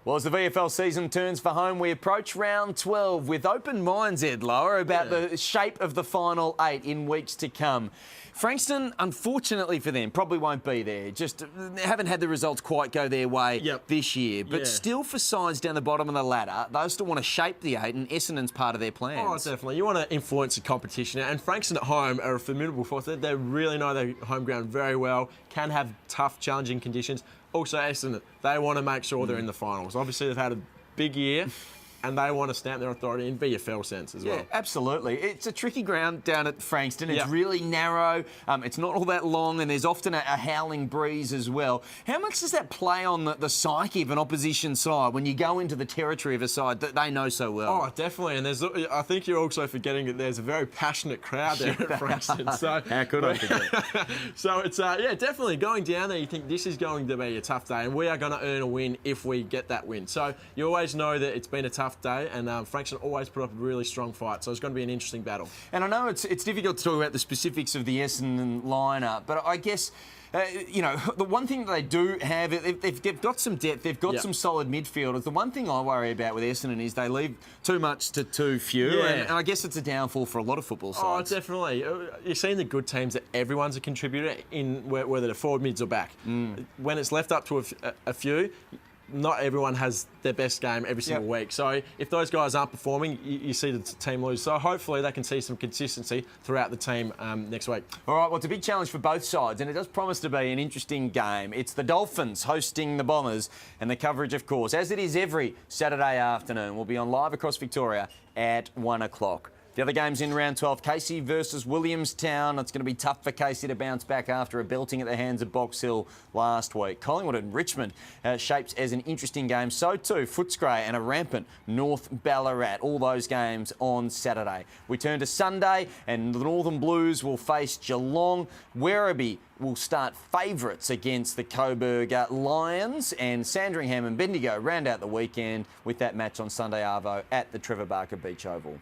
Well, as the VFL season turns for home, we approach round 12 with open minds, Ed Lower, about the shape of the final 8 in weeks to come. Frankston, unfortunately for them, probably won't be there. Just haven't had the results quite go their way this year. But still, for sides down the bottom of the ladder, they still want to shape the 8, and Essendon's part of their plans. Oh, definitely. You want to influence the competition. And Frankston at home are a formidable force. They really know their home ground very well, can have tough, challenging conditions. Also, Essendon, they want to make sure they're in the finals. Obviously, they've had a big year, and they want to stamp their authority in VFL sense as well. Yeah, absolutely. It's a tricky ground down at Frankston. It's really narrow. It's not all that long, and there's often a howling breeze as well. How much does that play on the psyche of an opposition side when you go into the territory of a side that they know so well? Oh, definitely. And I think you're also forgetting that there's a very passionate crowd there at Frankston. So how could I forget? So it's definitely going down there. You think this is going to be a tough day, and we are going to earn a win if we get that win. So you always know that it's been a tough day, and Frankston always put up a really strong fight, so it's going to be an interesting battle. And I know it's difficult to talk about the specifics of the Essendon lineup, but I guess the one thing that they do have, they've got some depth, they've got some solid midfielders. The one thing I worry about with Essendon is they leave too much to too few, and I guess it's a downfall for a lot of football sides. Oh, definitely. You've seen the good teams that everyone's a contributor in, whether they're forward, mids or back. When it's left up to a few, not everyone has their best game every single week. So if those guys aren't performing, you see the team lose. So hopefully they can see some consistency throughout the team next week. All right, well, it's a big challenge for both sides, and it does promise to be an interesting game. It's the Dolphins hosting the Bombers, and the coverage, of course, as it is every Saturday afternoon, will be on live across Victoria at 1 o'clock. The other games in round 12, Casey versus Williamstown. It's going to be tough for Casey to bounce back after a belting at the hands of Box Hill last week. Collingwood and Richmond shapes as an interesting game. So too, Footscray and a rampant North Ballarat. All those games on Saturday. We turn to Sunday, and the Northern Blues will face Geelong. Werribee will start favourites against the Coburg Lions, and Sandringham and Bendigo round out the weekend with that match on Sunday arvo at the Trevor Barker Beach Oval.